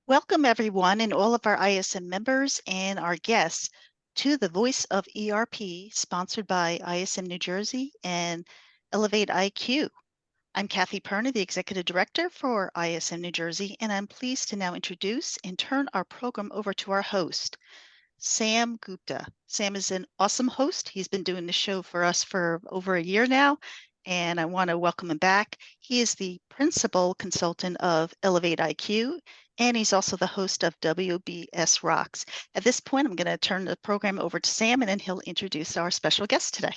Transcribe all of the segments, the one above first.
Welcome, everyone, and all of our ISM members and our guests to the Voice of ERP, sponsored by ISM New Jersey and ElevatIQ. I'm Kathy Perna, the Executive Director for ISM New Jersey, and I'm pleased to now introduce and turn our program over to our host, Sam Gupta. Sam is an awesome host. He's been doing the show for us for over a year now, and I want to welcome him back. He is the principal consultant of ElevatIQ, and he's also the host of WBSRocks. At this point, I'm going to turn the program over to Sam, and then he'll introduce our special guest today.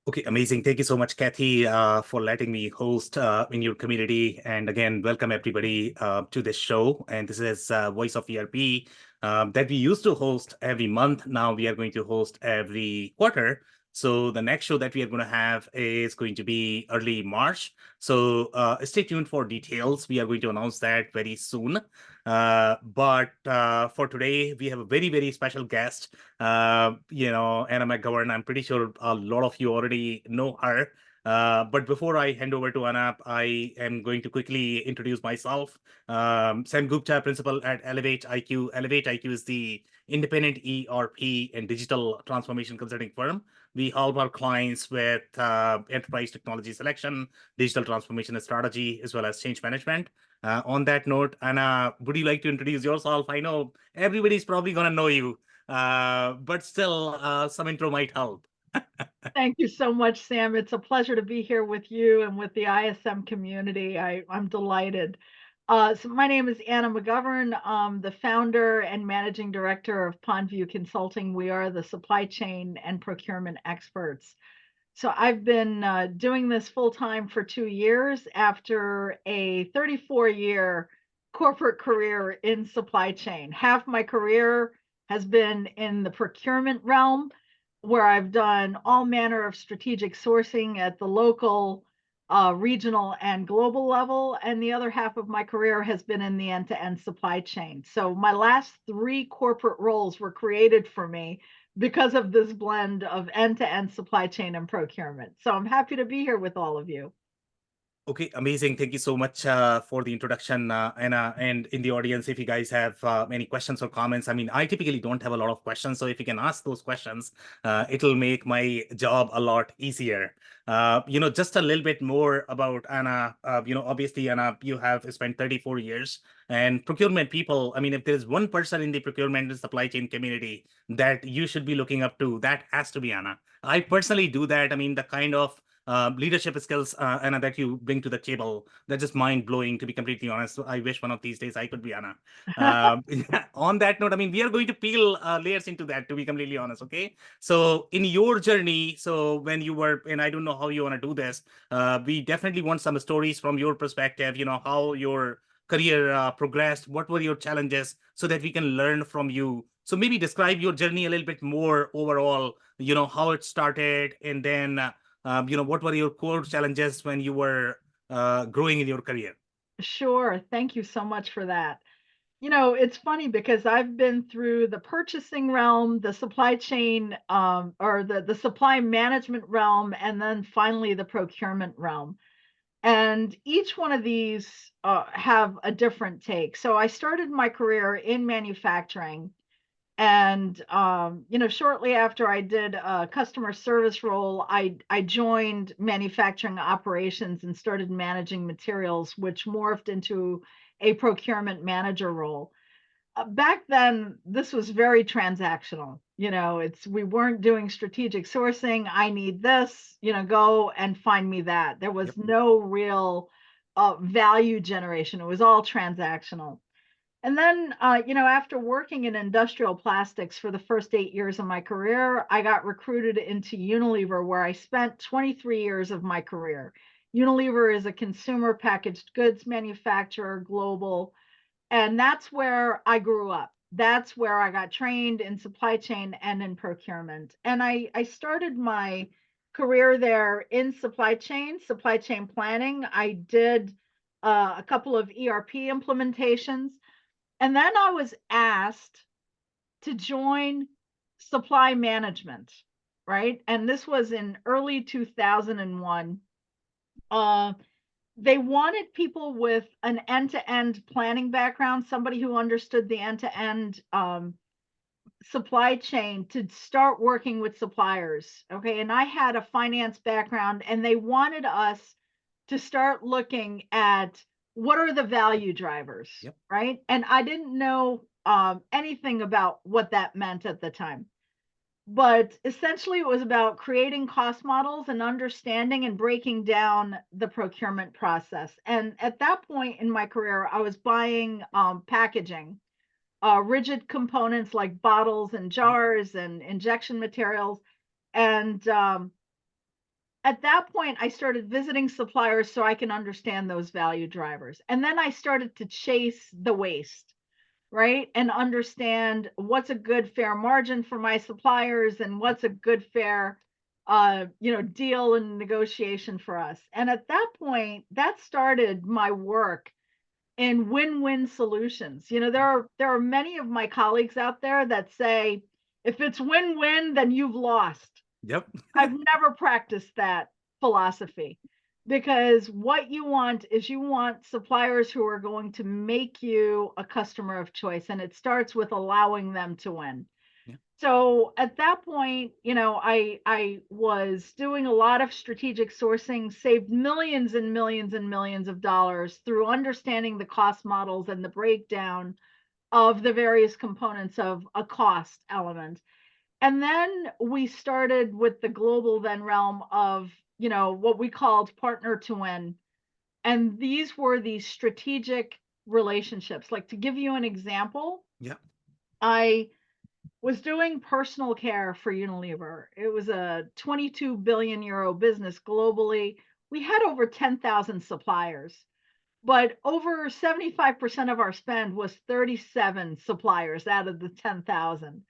Okay, amazing. Thank you so much, Kathy, for letting me host in your community. And again, welcome everybody to this show. And this is Voice of ERP that we used to host every month. Now we are going to host every quarter. So the next show that we are going to have is going to be early March. So stay tuned for details. We are going to announce that very soon. But for today, we have a very, very special guest, Anna McGovern. I'm pretty sure a lot of you already know her. But before I hand over to Anna, I am going to quickly introduce myself. Sam Gupta, principal at ElevatIQ. ElevatIQ is the independent ERP and digital transformation consulting firm. We help our clients with enterprise technology selection, digital transformation strategy, as well as change management. On that note, Anna, would you like to introduce yourself? I know everybody's probably going to know you, but still, some intro might help. Thank you so much, Sam. It's a pleasure to be here with you and with the ISM community. I'm delighted. So my name is Anna McGovern. I'm the founder and managing director of Pondview Consulting. We are the supply chain and procurement experts. So I've been doing this full time for 2 years after a 34-year corporate career in supply chain. Half my career has been in the procurement realm, where I've done all manner of strategic sourcing at the local, regional, and global level. And the other half of my career has been in the end-to-end supply chain. So my last 3 corporate roles were created for me because of this blend of end-to-end supply chain and procurement. So I'm happy to be here with all of you. Okay, amazing. Thank you so much for the introduction, Anna. And in the audience, if you guys have any questions or comments, I mean, I typically don't have a lot of questions. So if you can ask those questions, it'll make my job a lot easier. Just a little bit more about Anna. Obviously, Anna, you have spent 34 years and procurement people. I mean, if there's one person in the procurement and supply chain community that you should be looking up to, that has to be Anna. I personally do that. I mean, the kind of leadership skills, Anna, that you bring to the table, they're just mind blowing, to be completely honest. I wish one of these days I could be Anna. On that note, I mean, we are going to peel layers into that, to be completely honest. Okay. So in your journey, so when you were, and I don't know how you want to do this, we definitely want some stories from your perspective, how your career progressed, what were your challenges, so that we can learn from you. So maybe describe your journey a little bit more overall, how it started, and then what were your core challenges when you were growing in your career? Sure. Thank you so much for that. It's funny because I've been through the purchasing realm, the supply chain, or the supply management realm, and then finally the procurement realm. And each one of these have a different take. So I started my career in manufacturing. And shortly after I did a customer service role, I joined manufacturing operations and started managing materials, which morphed into a procurement manager role. Back then, this was very transactional. We weren't doing strategic sourcing. I need this, go and find me that. There was Yep. no real value generation. It was all transactional. And then, after working in industrial plastics for the first 8 years of my career, I got recruited into Unilever, where I spent 23 years of my career. Unilever is a consumer packaged goods manufacturer, global, and that's where I grew up. That's where I got trained in supply chain and in procurement. And I started my career there in supply chain planning. I did a couple of ERP implementations. And then I was asked to join supply management, right? And this was in early 2001. Uh, they wanted people with an end-to-end planning background, somebody who understood the end-to-end supply chain to start working with suppliers. Okay. And I had a finance background, and they wanted us to start looking at what are the value drivers, Yep. right? And I didn't know anything about what that meant at the time. But essentially, it was about creating cost models and understanding and breaking down the procurement process. And at that point in my career, I was buying packaging, rigid components like bottles and jars and injection materials. And at that point, I started visiting suppliers so I can understand those value drivers. And then I started to chase the waste, right? And understand what's a good fair margin for my suppliers and what's a good fair deal and negotiation for us. And at that point, that started my work in win-win solutions. There are many of my colleagues out there that say, if it's win-win, then you've lost. Yep. I've never practiced that philosophy, because what you want is you want suppliers who are going to make you a customer of choice, and it starts with allowing them to win. Yeah. So at that point, I was doing a lot of strategic sourcing, saved millions and millions and millions of dollars through understanding the cost models and the breakdown of the various components of a cost element. And then we started with the global then realm of, what we called partner to win. And these were these strategic relationships. Like, to give you an example, Yeah. I was doing personal care for Unilever. It was a 22 billion euro business globally. We had over 10,000 suppliers, but over 75% of our spend was 37 suppliers out of the 10,000.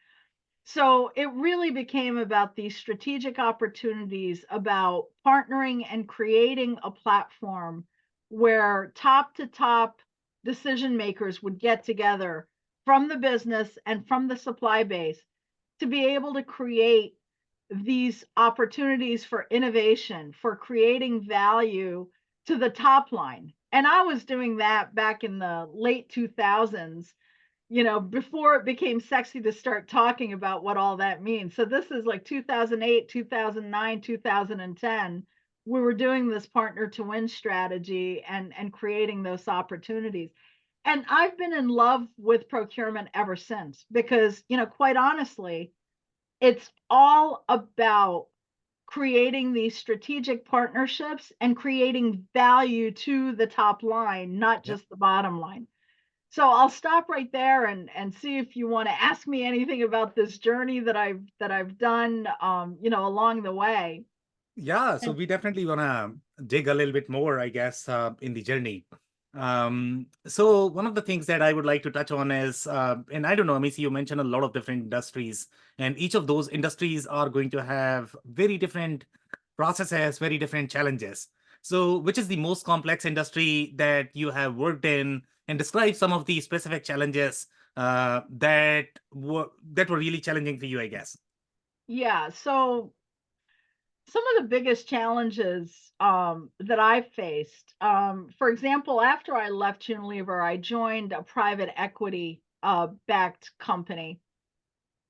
So it really became about these strategic opportunities, about partnering and creating a platform where top to top decision makers would get together from the business and from the supply base to be able to create these opportunities for innovation, for creating value to the top line. And I was doing that back in the late 2000s, before it became sexy to start talking about what all that means. So this is like 2008, 2009, 2010. We were doing this partner to win strategy and creating those opportunities. And I've been in love with procurement ever since, because, quite honestly, it's all about creating these strategic partnerships and creating value to the top line, not Yeah. just the bottom line. So I'll stop right there and see if you want to ask me anything about this journey that I've done, along the way. Yeah, so And we definitely want to dig a little bit more, I guess, in the journey. So one of the things that I would like to touch on is, and I don't know, Amici, you mentioned a lot of different industries, and each of those industries are going to have very different processes, very different challenges. So which is the most complex industry that you have worked in, and describe some of the specific challenges that were really challenging for you, I guess. yeah, so some of the biggest challenges that I faced, for example, after I left Unilever, I joined a private equity backed company.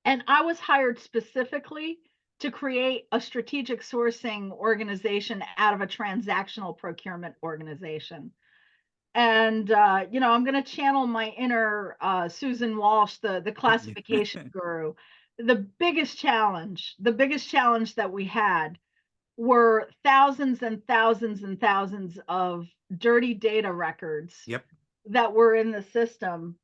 And I was hired specifically to create a strategic sourcing organization out of a transactional procurement organization. And I'm going to channel my inner Susan Walsh, the classification guru. The biggest challenge that we had were thousands and thousands and thousands of dirty data records Yep. that were in the system.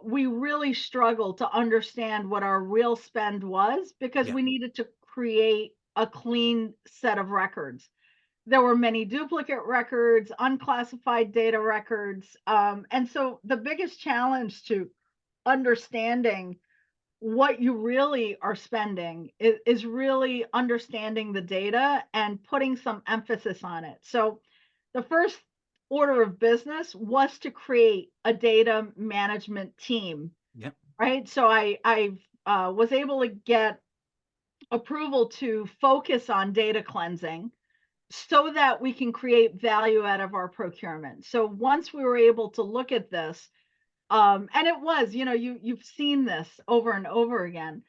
We really struggled to understand what our real spend was, because Yeah. we needed to create a clean set of records. There were many duplicate records, unclassified data records. And so the biggest challenge to understanding what you really are spending is really understanding the data and putting some emphasis on it. So the first order of business was to create a data management team, Yep. right? So I was able to get approval to focus on data cleansing. so that we can create value out of our procurement. So once we were able to look at this, and it was, you've seen this over and over again,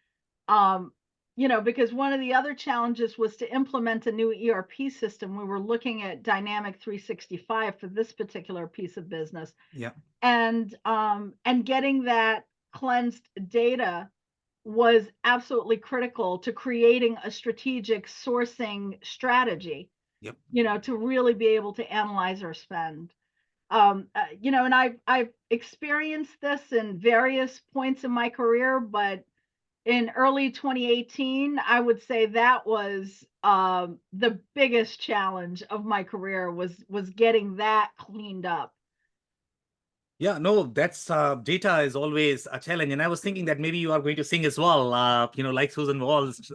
because one of the other challenges was to implement a new ERP system. We were looking at Dynamic 365 for this particular piece of business, Yeah. and getting that cleansed data was absolutely critical to creating a strategic sourcing strategy. Yep. To really be able to analyze our spend. And I've experienced this in various points in my career, but in early 2018, I would say that was the biggest challenge of my career was getting that cleaned up. Yeah, no, that's data is always a challenge. And I was thinking that maybe you are going to sing as well, like Susan Walls.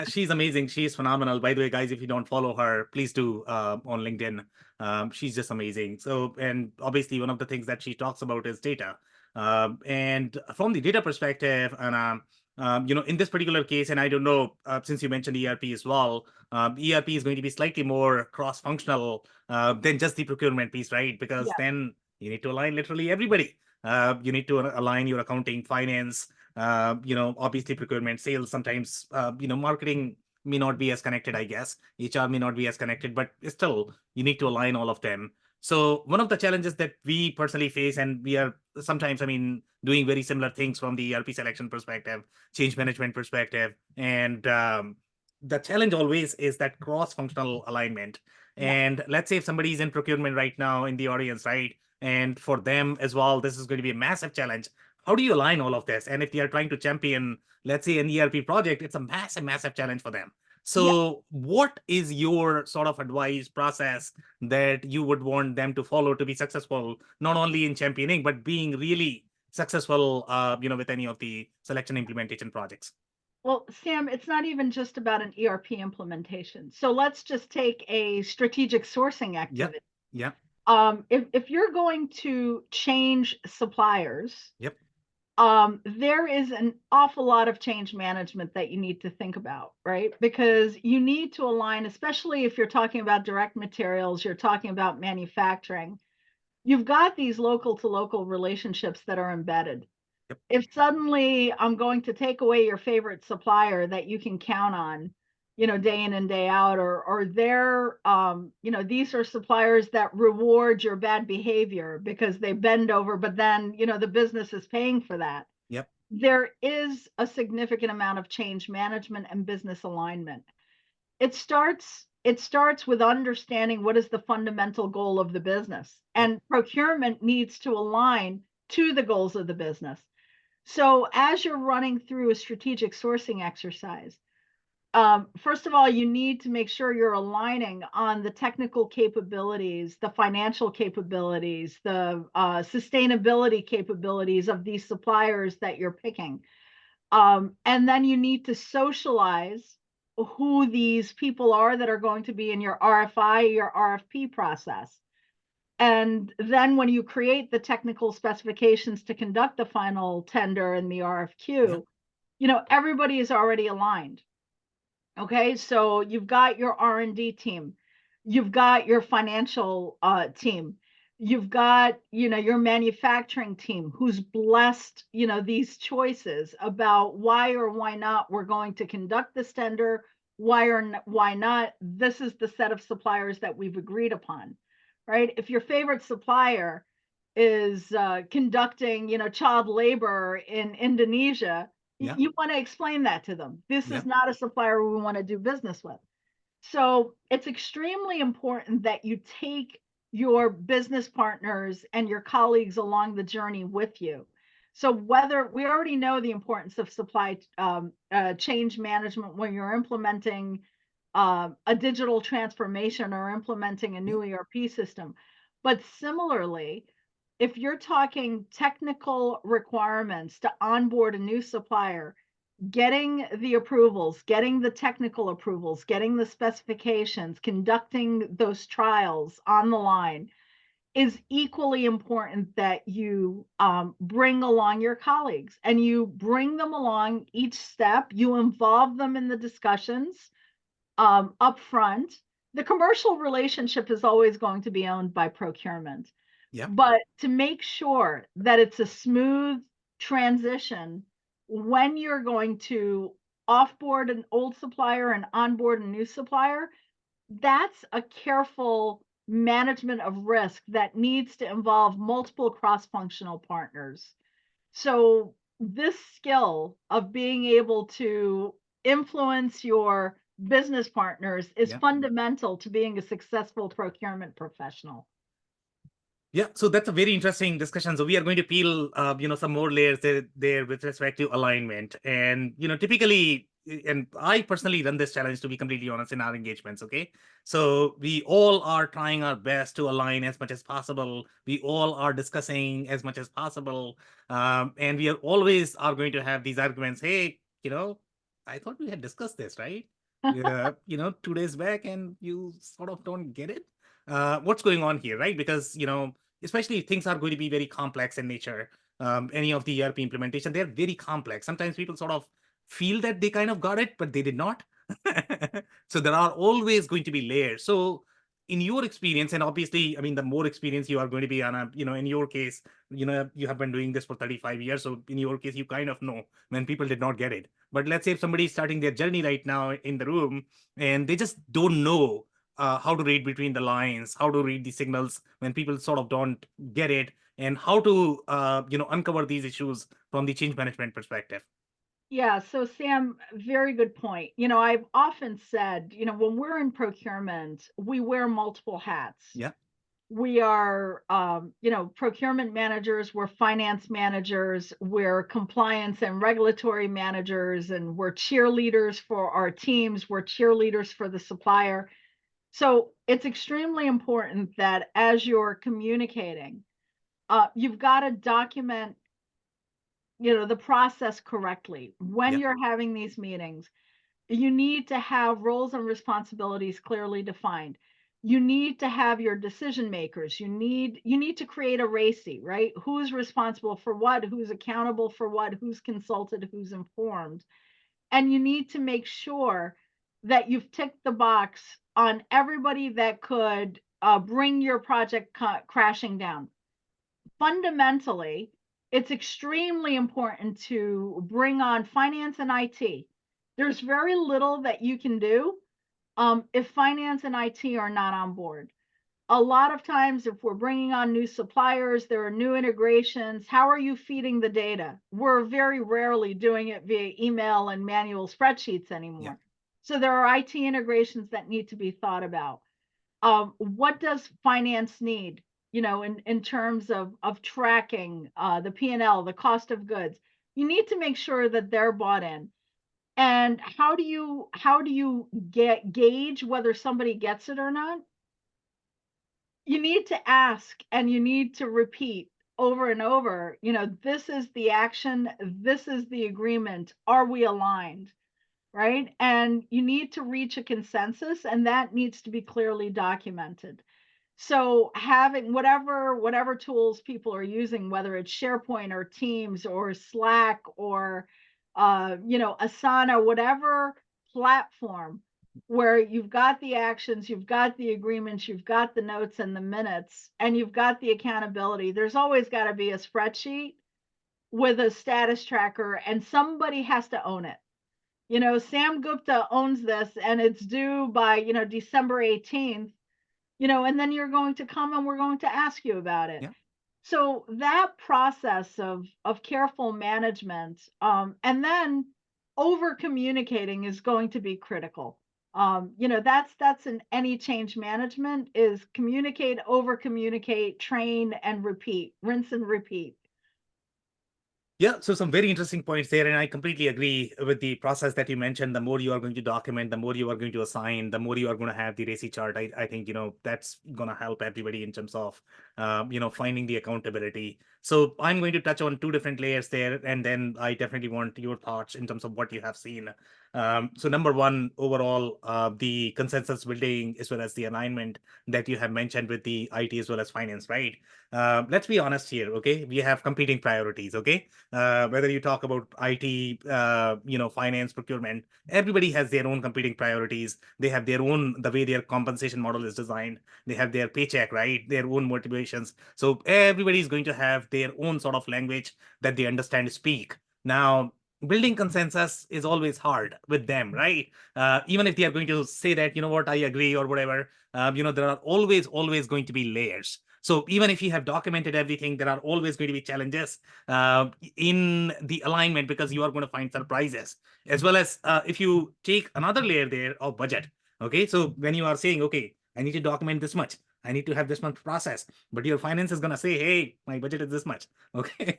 She's amazing. She's phenomenal. By the way, guys, if you don't follow her, please do on LinkedIn. She's just amazing. So, and obviously, one of the things that she talks about is data. And from the data perspective, and in this particular case, and I don't know, since you mentioned ERP as well, ERP is going to be slightly more cross-functional than just the procurement piece, right? Because Yeah. then you need to align literally everybody. You need to align your accounting, finance, obviously procurement, sales. Sometimes, marketing may not be as connected, I guess. HR may not be as connected, but still, you need to align all of them. So one of the challenges that we personally face, and we are sometimes, doing very similar things from the ERP selection perspective, change management perspective, and the challenge always is that cross-functional alignment. Yeah. And let's say if somebody's in procurement right now in the audience, right? And for them as well, this is going to be a massive challenge. How do you align all of this? And if they are trying to champion, let's say, an ERP project, it's a massive, massive challenge for them. So what is your sort of advice process that you would want them to follow to be successful, not only in championing, but being really successful, with any of the selection implementation projects? Well, Sam, it's not even just about an ERP implementation. So let's just take a strategic sourcing Yep. activity. Yep. If you're going to change suppliers, Yep. there is an awful lot of change management that you need to think about, right? Because you need to align, especially if you're talking about direct materials, you're talking about manufacturing. You've got these local to local relationships that are embedded. Yep. If suddenly I'm going to take away your favorite supplier that you can count on, day in and day out, or they're, these are suppliers that reward your bad behavior because they bend over, but then, the business is paying for that. Yep. There is a significant amount of change management and business alignment. It starts with understanding what is the fundamental goal of the business, and procurement needs to align to the goals of the business. So as you're running through a strategic sourcing exercise, first of all, you need to make sure you're aligning on the technical capabilities, the financial capabilities, the sustainability capabilities of these suppliers that you're picking. And then you need to socialize who these people are that are going to be in your RFI, your RFP process. And then when you create the technical specifications to conduct the final tender and the RFQ, everybody is already aligned. Okay, so you've got your R&D team, you've got your financial team, you've got your manufacturing team who's blessed these choices about why or why not we're going to conduct this tender, why not this is the set of suppliers that we've agreed upon, right? If your favorite supplier is conducting child labor in Indonesia, you want to explain that to them. This is not a supplier we want to do business with. So it's extremely important that you take your business partners and your colleagues along the journey with you. So whether we already know the importance of supply change management when you're implementing a digital transformation or implementing a new ERP system, but similarly, if you're talking technical requirements to onboard a new supplier, getting the approvals, getting the technical approvals, getting the specifications, conducting those trials on the line is equally important that you bring along your colleagues and you bring them along each step. You involve them in the discussions upfront. The commercial relationship is always going to be owned by procurement. Yeah. But to make sure that it's a smooth transition when you're going to offboard an old supplier and onboard a new supplier, that's a careful management of risk that needs to involve multiple cross-functional partners. So this skill of being able to influence your business partners is Yeah. fundamental to being a successful procurement professional. Yeah, so that's a very interesting discussion. So we are going to peel, some more layers there with respect to alignment. And, typically, and I personally run this challenge, to be completely honest, in our engagements, okay? So we all are trying our best to align as much as possible. We all are discussing as much as possible. And we are always are going to have these arguments. Hey, I thought we had discussed this, right? Yeah, 2 days back, and you sort of don't get it. What's going on here, right? Because, especially if things are going to be very complex in nature. Any of the ERP implementation, they're very complex. Sometimes people sort of feel that they kind of got it, but they did not. So there are always going to be layers. So in your experience, and obviously, I mean, the more experience you are going to be on in your case, you have been doing this for 35 years. So in your case, you kind of know when people did not get it. But let's say if somebody is starting their journey right now in the room and they just don't know how to read between the lines, how to read the signals when people sort of don't get it, and how to uncover these issues from the change management perspective. Yeah, so Sam, very good point. I've often said, when we're in procurement, we wear multiple hats. Yeah. We are, procurement managers, we're finance managers, we're compliance and regulatory managers, and we're cheerleaders for our teams, we're cheerleaders for the supplier. So it's extremely important that as you're communicating, you've got to document, the process correctly. When Yeah. you're having these meetings, you need to have roles and responsibilities clearly defined. You need to have your decision makers. You need to create a RACI, right? Who's responsible for what, who's accountable for what, who's consulted, who's informed. And you need to make sure that you've ticked the box on everybody that could bring your project crashing down. Fundamentally, it's extremely important to bring on finance and IT. There's very little that you can do if finance and IT are not on board. A lot of times, if we're bringing on new suppliers, there are new integrations. How are you feeding the data? We're very rarely doing it via email and manual spreadsheets anymore. Yeah. So there are IT integrations that need to be thought about. What does finance need? In terms of tracking the P&L, the cost of goods. You need to make sure that they're bought in. And how do you gauge whether somebody gets it or not? You need to ask and you need to repeat over and over, this is the action, this is the agreement. Are we aligned? Right? And you need to reach a consensus, and that needs to be clearly documented. So having whatever tools people are using, whether it's SharePoint or Teams or Slack or Asana, whatever platform where you've got the actions, you've got the agreements, you've got the notes and the minutes, and you've got the accountability. There's always got to be a spreadsheet with a status tracker, and somebody has to own it. Sam Gupta owns this, and it's due by, December 18th, and then you're going to come and we're going to ask you about it. Yeah. So that process of careful management, and then over communicating is going to be critical. That's in any change management is communicate, over communicate, train and repeat, rinse and repeat. Yeah, so some very interesting points there, and I completely agree with the process that you mentioned. The more you are going to document, the more you are going to assign, the more you are going to have the RACI chart. I think, that's going to help everybody in terms of, finding the accountability. So I'm going to touch on two different layers there, and then I definitely want your thoughts in terms of what you have seen. So number one, overall, the consensus building as well as the alignment that you have mentioned with the IT as well as finance, right? Let's be honest here, okay? We have competing priorities, okay? Whether you talk about IT, finance, procurement, everybody has their own competing priorities. They have their own, the way their compensation model is designed. They have their paycheck, right? Their own motivations. So everybody is going to have their own sort of language that they understand, speak. Now, building consensus is always hard with them, right? Even if they are going to say that, you know what, I agree or whatever, there are always going to be layers. So even if you have documented everything, there are always going to be challenges in the alignment, because you are going to find surprises, as well as if you take another layer there of budget. Okay, so when you are saying, okay, I need to document this much, I need to have this much process, but your finance is going to say, hey, my budget is this much. Okay,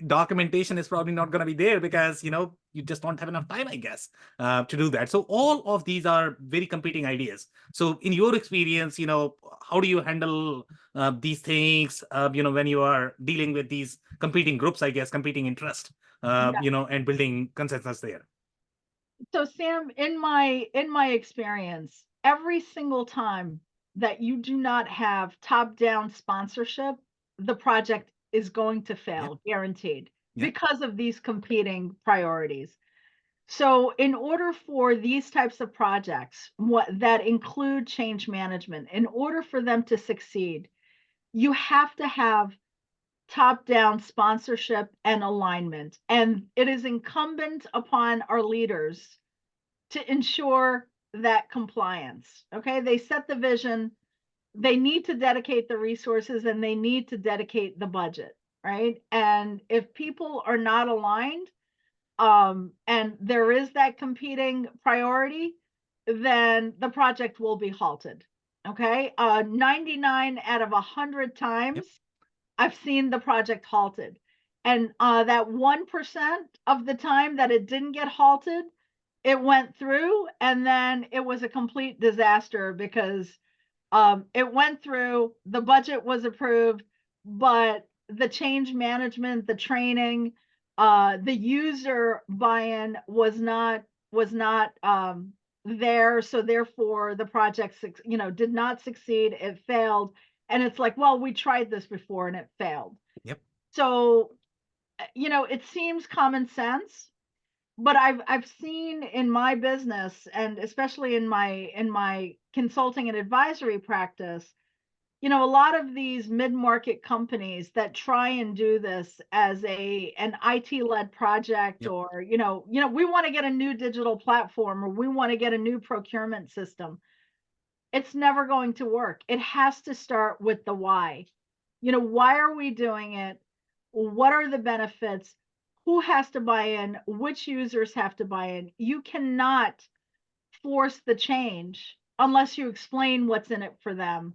documentation is probably not going to be there because you just don't have enough time, I guess, to do that. So all of these are very competing ideas. So in your experience, how do you handle these things, when you are dealing with these competing groups, I guess, competing interest, and building consensus there? So Sam, in my experience, every single time that you do not have top-down sponsorship, the project is going to fail, guaranteed, because of these competing priorities. So in order for these types of projects, that include change management, in order for them to succeed, you have to have top-down sponsorship and alignment. And it is incumbent upon our leaders to ensure that compliance. Okay, they set the vision, they need to dedicate the resources, and they need to dedicate the budget, right? And if people are not aligned, and there is that competing priority, then the project will be halted. Okay, 99 out of 100 times, I've seen the project halted. And that 1% of the time that it didn't get halted, it went through, and then it was a complete disaster because it went through, the budget was approved, but the change management, the training, the user buy-in was not there. So therefore the project, did not succeed. It failed. And it's like, well, we tried this before and it failed. Yep. So, it seems common sense, but I've seen in my business, and especially in my consulting and advisory practice, a lot of these mid-market companies that try and do this as an IT-led project, or we want to get a new digital platform, or we want to get a new procurement system. It's never going to work. It has to start with the why. Why are we doing it? What are the benefits? Who has to buy in? Which users have to buy in? You cannot force the change unless you explain what's in it for them.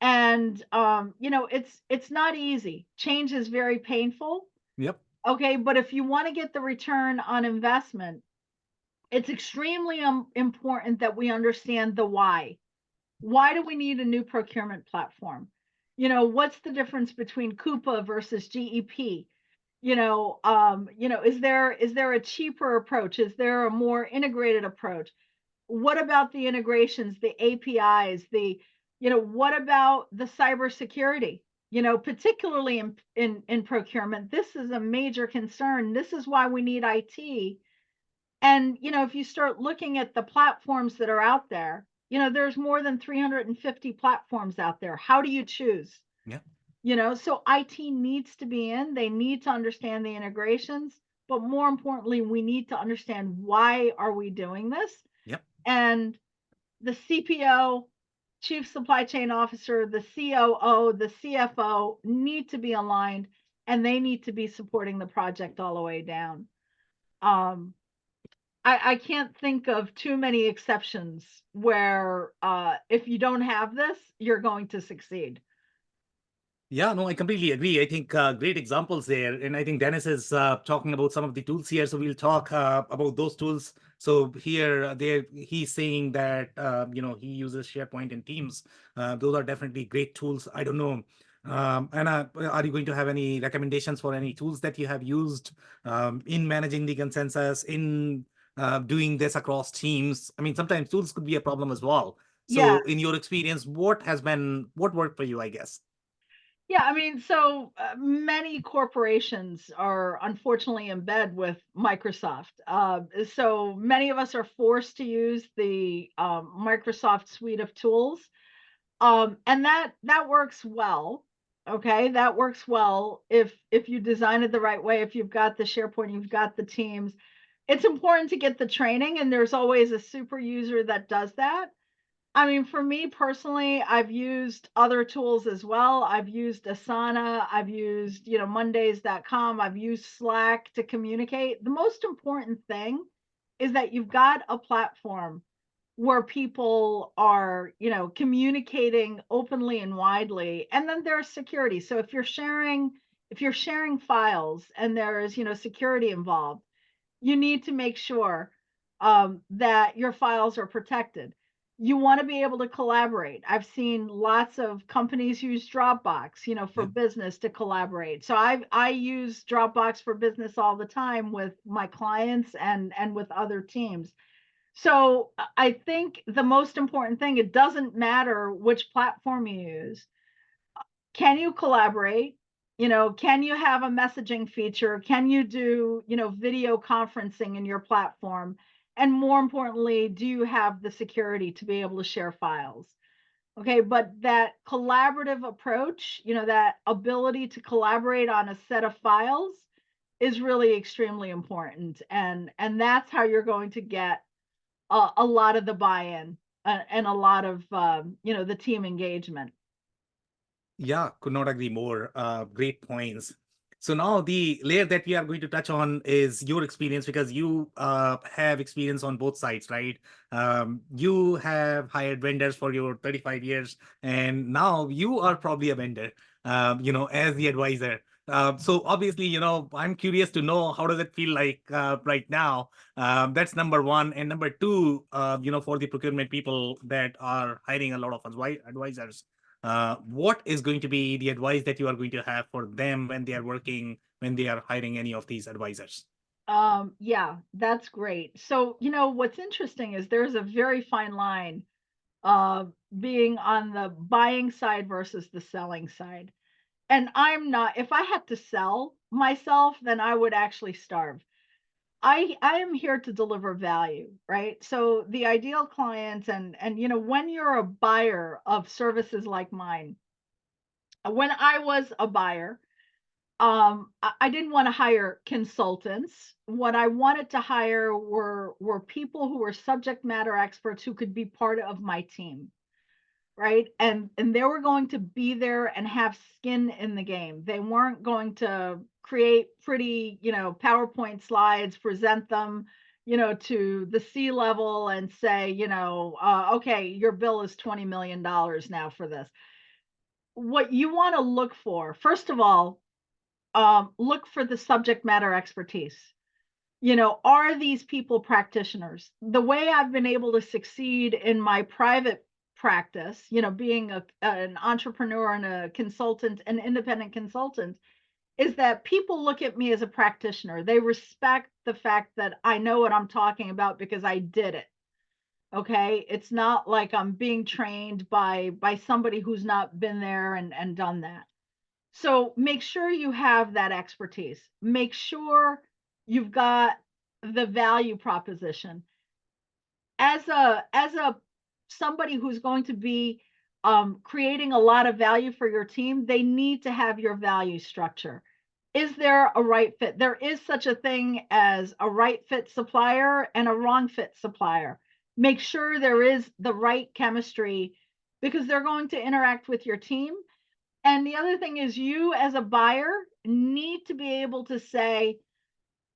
And it's not easy. Change is very painful. Yep. Okay, but if you want to get the return on investment, it's extremely important that we understand the why. Why do we need a new procurement platform? What's the difference between Coupa versus GEP? Is there a cheaper approach? Is there a more integrated approach? What about the integrations, the APIs, what about the cybersecurity? Particularly in procurement, this is a major concern. This is why we need IT. And if you start looking at the platforms that are out there, there's more than 350 platforms out there. How do you choose? Yeah. So IT needs to be in. They need to understand the integrations, but more importantly, we need to understand why are we doing this? Yep. And the CPO, Chief Supply Chain Officer, the COO, the CFO need to be aligned, and they need to be supporting the project all the way down. I can't think of too many exceptions where if you don't have this, you're going to succeed. Yeah, no, I completely agree. I think great examples there. And I think Dennis is talking about some of the tools here. So we'll talk about those tools. So here, he's saying that, he uses SharePoint and Teams. Those are definitely great tools. I don't know Are you going to have any recommendations for any tools that you have used in managing the consensus, in doing this across teams? I mean, sometimes tools could be a problem as well. Yeah. So in your experience, what worked for you, I guess? Yeah, I mean, so many corporations are unfortunately in bed with Microsoft. So many of us are forced to use the Microsoft suite of tools, and that works well. Okay, that works well if you design it the right way. If you've got the SharePoint, you've got the Teams. It's important to get the training, and there's always a super user that does that. I mean, for me personally, I've used other tools as well. I've used Asana, I've used, Mondays.com, I've used Slack to communicate. The most important thing is that you've got a platform where people are, communicating openly and widely. And then there's security. So if you're sharing files and there's, security involved, you need to make sure that your files are protected. You want to be able to collaborate. I've seen lots of companies use Dropbox, for Yep. business to collaborate. So I use Dropbox for business all the time with my clients and with other teams. So I think the most important thing, it doesn't matter which platform you use. Can you collaborate? Can you have a messaging feature? Can you do, video conferencing in your platform? And more importantly, do you have the security to be able to share files? Okay, but that collaborative approach, that ability to collaborate on a set of files is really extremely important. And that's how you're going to get a lot of the buy-in and a lot of, the team engagement. Yeah, could not agree more. Great points. So now the layer that we are going to touch on is your experience, because you have experience on both sides, right? You have hired vendors for your 35 years, and now you are probably a vendor, as the advisor. So obviously, I'm curious to know, how does it feel like right now? That's number one. And number two, for the procurement people that are hiring a lot of advisors, what is going to be the advice that you are going to have for them when they are when they are hiring any of these advisors? Yeah, that's great. So, what's interesting is there's a very fine line being on the buying side versus the selling side. And I'm not, if I had to sell myself, then I would actually starve. I am here to deliver value, right? So the ideal client and when you're a buyer of services like mine, when I was a buyer, I didn't want to hire consultants. What I wanted to hire were people who were subject matter experts who could be part of my team, right? And they were going to be there and have skin in the game. They weren't going to create pretty, PowerPoint slides, present them, to the C level and say, okay, your bill is $20 million now for this. What you want to look for, first of all, look for the subject matter expertise. Are these people practitioners? The way I've been able to succeed in my private practice, being an entrepreneur and a consultant, an independent consultant, is that people look at me as a practitioner. They respect the fact that I know what I'm talking about because I did it. Okay. It's not like I'm being trained by somebody who's not been there and done that. So make sure you have that expertise. Make sure you've got the value proposition. As a somebody who's going to be creating a lot of value for your team, they need to have your value structure. Is there a right fit? There is such a thing as a right fit supplier and a wrong fit supplier. Make sure there is the right chemistry because they're going to interact with your team. And the other thing is, you as a buyer need to be able to say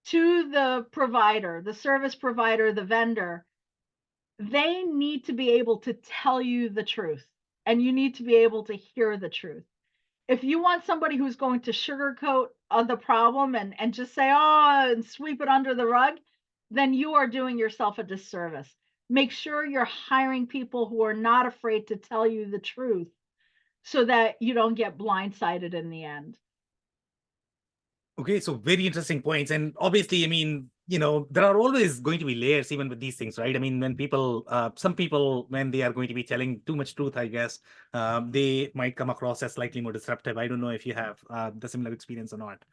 to the provider, the service provider, the vendor, they need to be able to tell you the truth and you need to be able to hear the truth. If you want somebody who's going to sugarcoat the problem and just say, oh, and sweep it under the rug, then you are doing yourself a disservice. Make sure you're hiring people who are not afraid to tell you the truth so that you don't get blindsided in the end. Okay, so very interesting points. And obviously, I mean, there are always going to be layers even with these things, right? I mean, when people, some people, when they are going to be telling too much truth, I guess, they might come across as slightly more disruptive. I don't know if you have the similar experience or not.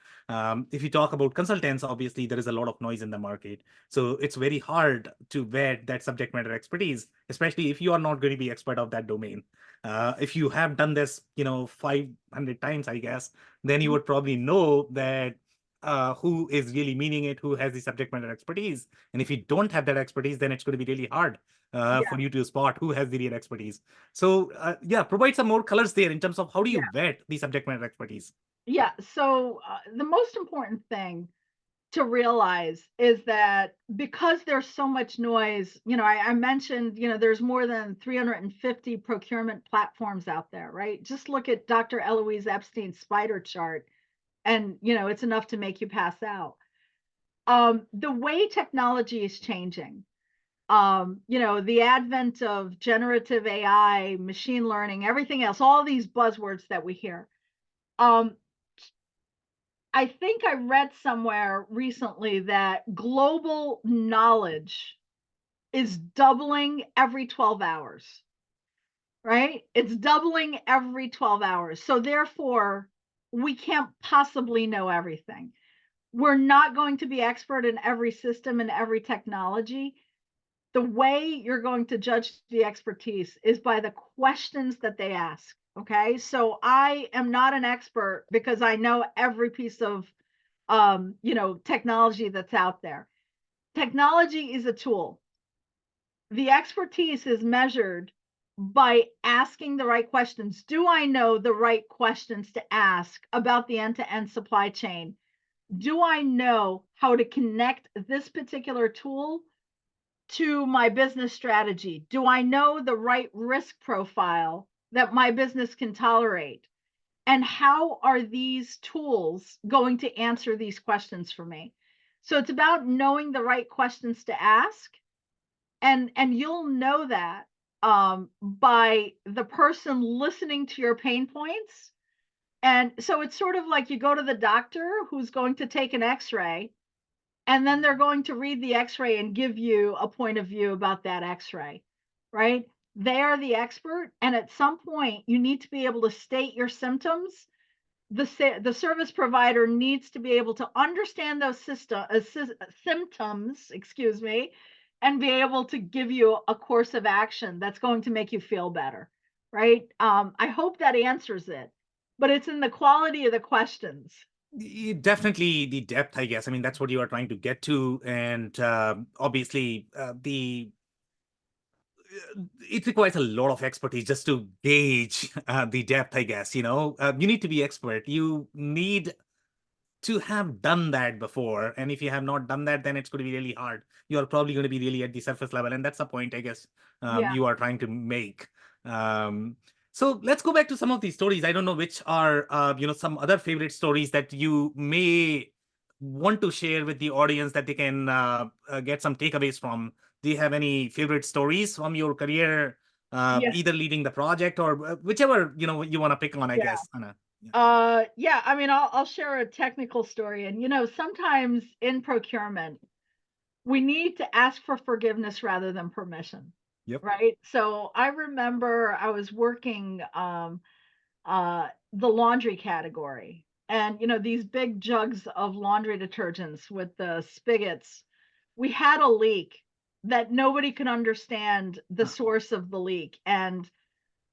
If you talk about consultants, obviously, there is a lot of noise in the market. So it's very hard to vet that subject matter expertise, especially if you are not going to be expert of that domain. If you have done this, 500 times, I guess, then you would probably know that who is really meaning it, who has the subject matter expertise. And if you don't have that expertise, then it's going to be really hard for you to spot who has the real expertise. So yeah, provide some more colors there in terms of how do you vet the subject matter expertise? Yeah. So the most important thing to realize is that because there's so much noise, I mentioned, there's more than 350 procurement platforms out there, right? Just look at Dr. Eloise Epstein's spider chart, and it's enough to make you pass out. The way technology is changing, the advent of generative AI, machine learning, everything else, all these buzzwords that we hear. I think I read somewhere recently that global knowledge is doubling every 12 hours, right? It's doubling every 12 hours. So therefore, we can't possibly know everything. We're not going to be expert in every system and every technology. The way you're going to judge the expertise is by the questions that they ask. Okay. So I am not an expert because I know every piece of technology that's out there. Technology is a tool. The expertise is measured by asking the right questions. Do I know the right questions to ask about the end-to-end supply chain? Do I know how to connect this particular tool to my business strategy? Do I know the right risk profile that my business can tolerate? And how are these tools going to answer these questions for me? So it's about knowing the right questions to ask, and you'll know that by the person listening to your pain points. And so it's sort of like you go to the doctor who's going to take an X-ray, and then they're going to read the X-ray and give you a point of view about that X-ray, right? They are the expert, and at some point you need to be able to state your symptoms. The service provider needs to be able to understand those symptoms, excuse me, and be able to give you a course of action that's going to make you feel better, right? I hope that answers it, but it's in the quality of the questions. Definitely the depth, I guess. I mean, that's what you are trying to get to. And obviously, it requires a lot of expertise just to gauge the depth, I guess. You need to be expert. You need to have done that before. And if you have not done that, then it's going to be really hard. You are probably going to be really at the surface level. And that's the point, I guess, you are trying to make. So let's go back to some of these stories. I don't know which are, some other favorite stories that you may want to share with the audience that they can get some takeaways from. Do you have any favorite stories from your career, either leading the project or whichever, you want to pick on, I guess, Anna? Yeah, I mean, I'll share a technical story. And sometimes in procurement, we need to ask for forgiveness rather than permission. Yep. Right. So I remember I was working the laundry category, and these big jugs of laundry detergents with the spigots. We had a leak that nobody could understand the source of the leak. And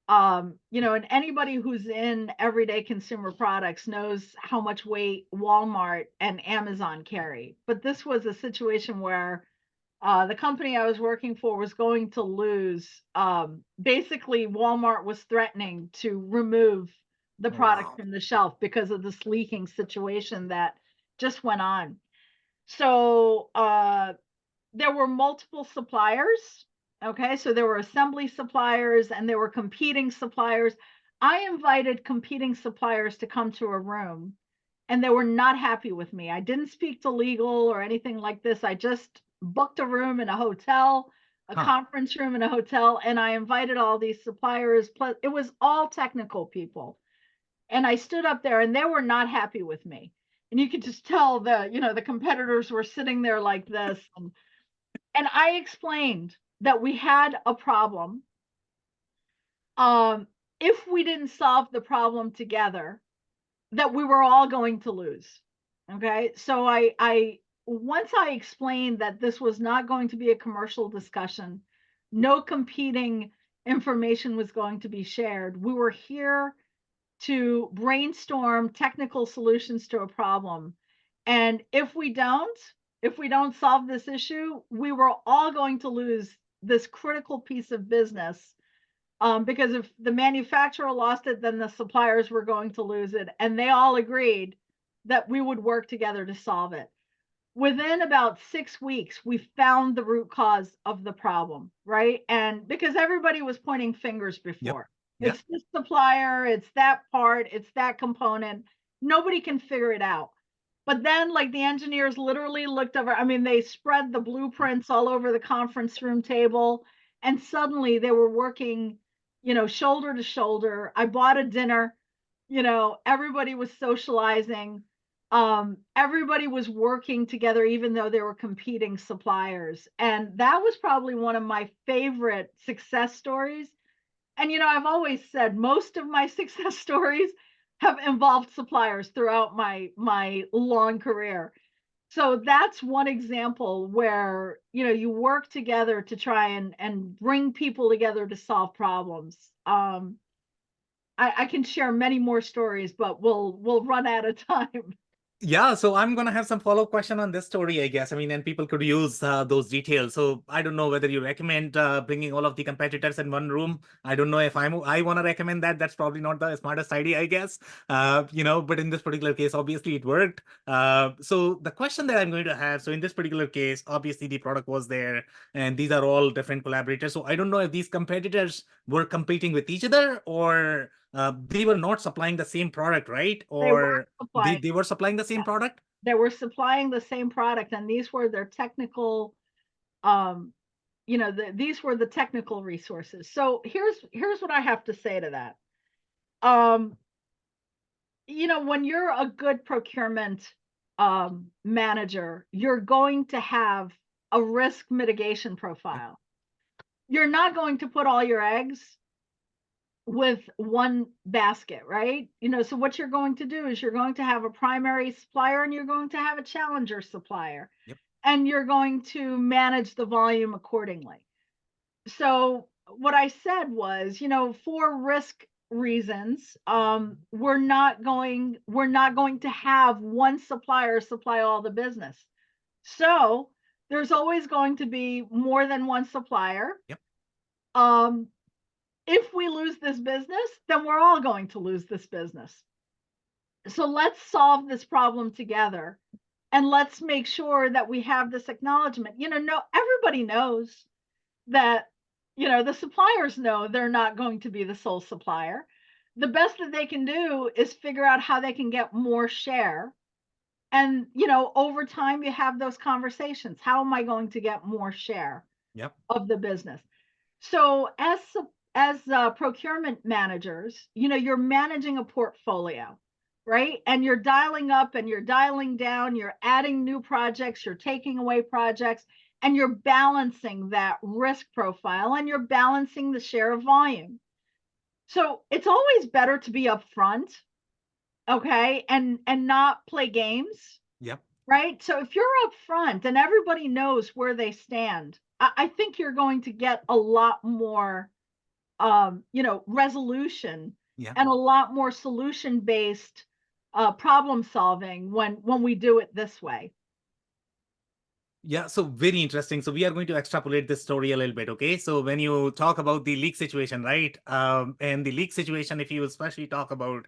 anybody who's in everyday consumer products knows how much weight Walmart and Amazon carry. But this was a situation where the company I was working for was going to lose. Basically, Walmart was threatening to remove the product from the shelf because of this leaking situation that just went on. So there were multiple suppliers. Okay, so there were assembly suppliers and there were competing suppliers. I invited competing suppliers to come to a room, and they were not happy with me. I didn't speak to legal or anything like this. I just booked a room in a hotel. a Huh. conference room in a hotel, and I invited all these suppliers. Plus, it was all technical people. And I stood up there and they were not happy with me. And you could just tell the competitors were sitting there like this. And I explained that we had a problem. If we didn't solve the problem together, that we were all going to lose. Okay. So I once I explained that this was not going to be a commercial discussion, no competing information was going to be shared. We were here to brainstorm technical solutions to a problem. And if we don't solve this issue, we were all going to lose this critical piece of business. Because if the manufacturer lost it, then the suppliers were going to lose it. And they all agreed that we would work together to solve it. Within about 6 weeks, we found the root cause of the problem, right? And because everybody was pointing fingers before. Yep. It's this supplier, it's that part, it's that component. Nobody can figure it out. But then, like, the engineers literally looked over, I mean, they spread the blueprints all over the conference room table, and suddenly they were working, shoulder to shoulder. I bought a dinner, everybody was socializing. Everybody was working together, even though they were competing suppliers. And that was probably one of my favorite success stories. And, I've always said most of my success stories have involved suppliers throughout my long career. So that's one example where, you work together to try and bring people together to solve problems. I can share many more stories, but we'll run out of time. Yeah, so I'm gonna have some follow-up question on this story, I guess. I mean, and people could use those details. So I don't know whether you recommend bringing all of the competitors in one room. I don't know if I want to recommend that. That's probably not the smartest idea, I guess. But in this particular case, obviously it worked. So the question that I'm going to have, so in this particular case, obviously the product was there, and these are all different collaborators. So I don't know if these competitors were competing with each other, or they were not supplying the same product, right? They were Or supplying, they were supplying the same product? they were supplying the same product, and these were their technical, these were the technical resources. So here's what I have to say to that. When you're a good procurement manager, you're going to have a risk mitigation profile. You're not going to put all your eggs with one basket, right? So what you're going to do is you're going to have a primary supplier and you're going to have a challenger supplier. Yep. And you're going to manage the volume accordingly. So what I said was, for risk reasons, we're not going to have one supplier supply all the business. So there's always going to be more than one supplier. Yep. If we lose this business, then we're all going to lose this business. So let's solve this problem together, and let's make sure that we have this acknowledgement. Everybody knows that, the suppliers know they're not going to be the sole supplier. The best that they can do is figure out how they can get more share. And, over time, you have those conversations. How am I going to get more share Yep. of the business? So as procurement managers, you're managing a portfolio, right? And you're dialing up and you're dialing down, you're adding new projects, you're taking away projects, and you're balancing that risk profile and you're balancing the share of volume. So it's always better to be upfront, okay, and not play games. Yep. Right? So if you're upfront and everybody knows where they stand, I think you're going to get a lot more resolution, Yeah. and a lot more solution-based problem solving when we do it this way. Yeah, so very interesting. So we are going to extrapolate this story a little bit, okay? So when you talk about the leak situation, right? And the leak situation, if you especially talk about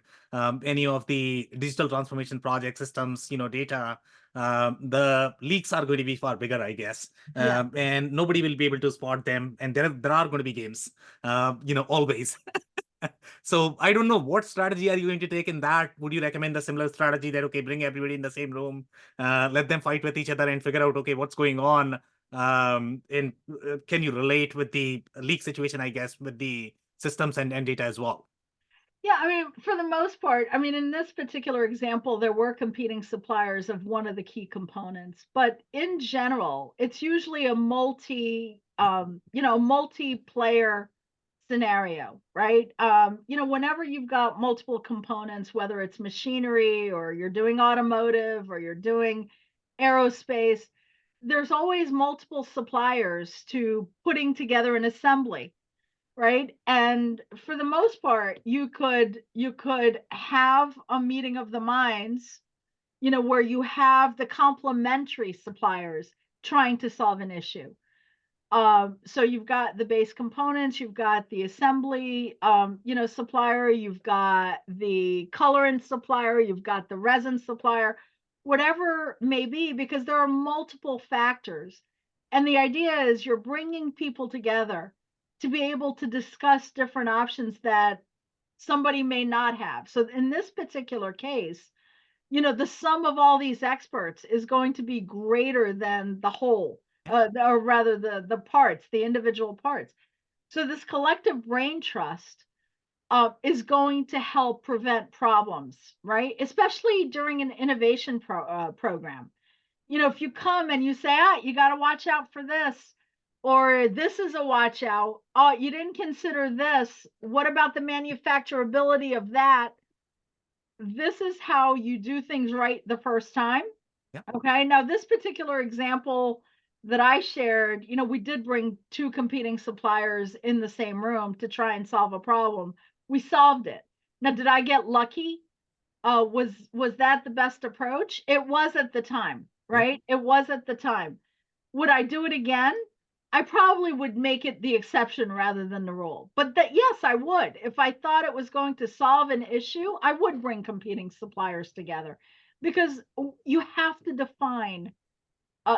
any of the digital transformation project systems, data, the leaks are going to be far bigger, I guess. Yeah. And nobody will be able to spot them. And there are going to be games, always. So I don't know, what strategy are you going to take in that? Would you recommend a similar strategy that, okay, bring everybody in the same room, let them fight with each other and figure out, okay, what's going on? And can you relate with the leak situation, I guess, with the systems and data as well? Yeah, I mean, for the most part, I mean, in this particular example, there were competing suppliers of one of the key components, but in general, it's usually a multiplayer scenario, right? Whenever you've got multiple components, whether it's machinery or you're doing automotive or you're doing aerospace, there's always multiple suppliers to putting together an assembly, right? And for the most part, you could have a meeting of the minds, where you have the complementary suppliers trying to solve an issue. So you've got the base components, you've got the assembly, supplier, you've got the colorant supplier, you've got the resin supplier, whatever may be, because there are multiple factors. And the idea is you're bringing people together to be able to discuss different options that somebody may not have. So in this particular case, the sum of all these experts is going to be greater than the whole, or rather the parts, the individual parts. So this collective brain trust is going to help prevent problems, right? Especially during an innovation program. If you come and you say, you got to watch out for this, or this is a watch out. Oh, you didn't consider this. What about the manufacturability of that? This is how you do things right the first time. Yep. Okay. Now, this particular example that I shared, we did bring two competing suppliers in the same room to try and solve a problem. We solved it. Now, did I get lucky? Was that the best approach? It was at the time, right? It was at the time. Would I do it again? I probably would make it the exception rather than the rule. But yes, I would. If I thought it was going to solve an issue, I would bring competing suppliers together, because you have to define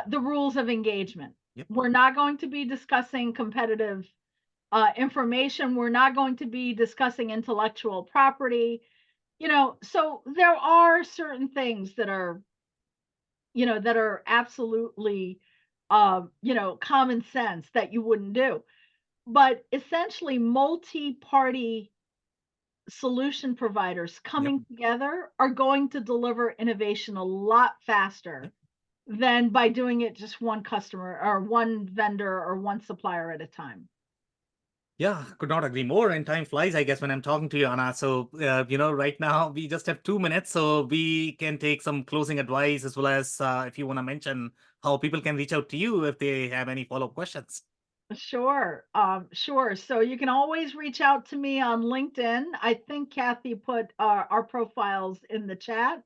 the rules of engagement. Yep. We're not going to be discussing competitive information. We're not going to be discussing intellectual property. So there are certain things that are absolutely common sense that you wouldn't do. But essentially, multi-party solution providers coming together are going to deliver innovation a lot faster than by doing it just one customer or one vendor or one supplier at a time. Yeah, could not agree more. And time flies, I guess, when I'm talking to you, Anna. So, right now we just have 2 minutes, so we can take some closing advice, as well as if you want to mention how people can reach out to you if they have any follow-up questions. Sure. Sure. So you can always reach out to me on LinkedIn. I think Kathy put our profiles in the chat.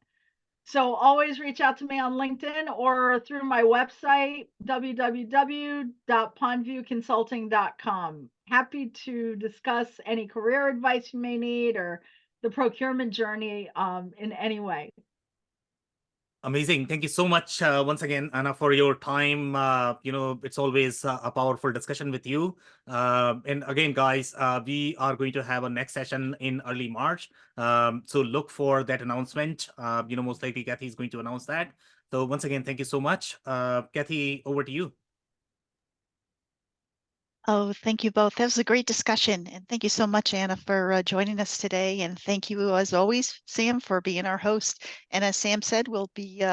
So always reach out to me on LinkedIn or through my website, www.pondviewconsulting.com. Happy to discuss any career advice you may need or the procurement journey in any way. Amazing. Thank you so much once again, Anna, for your time. It's always a powerful discussion with you. And again, guys, we are going to have a next session in early March. So look for that announcement. Most likely Kathy is going to announce that. So once again, thank you so much. Kathy, over to you. Oh, thank you both. That was a great discussion. And thank you so much, Anna, for joining us today. And thank you, as always, Sam, for being our host. And as Sam said, we'll be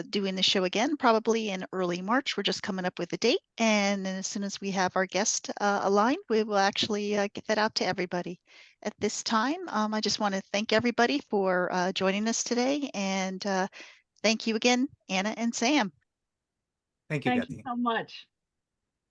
doing the show again, probably in early March. We're just coming up with a date. And then as soon as we have our guest aligned, we will actually get that out to everybody. At this time, I just want to thank everybody for joining us today. And thank you again, Anna and Sam. Thank you, Thank Kathy. you so much.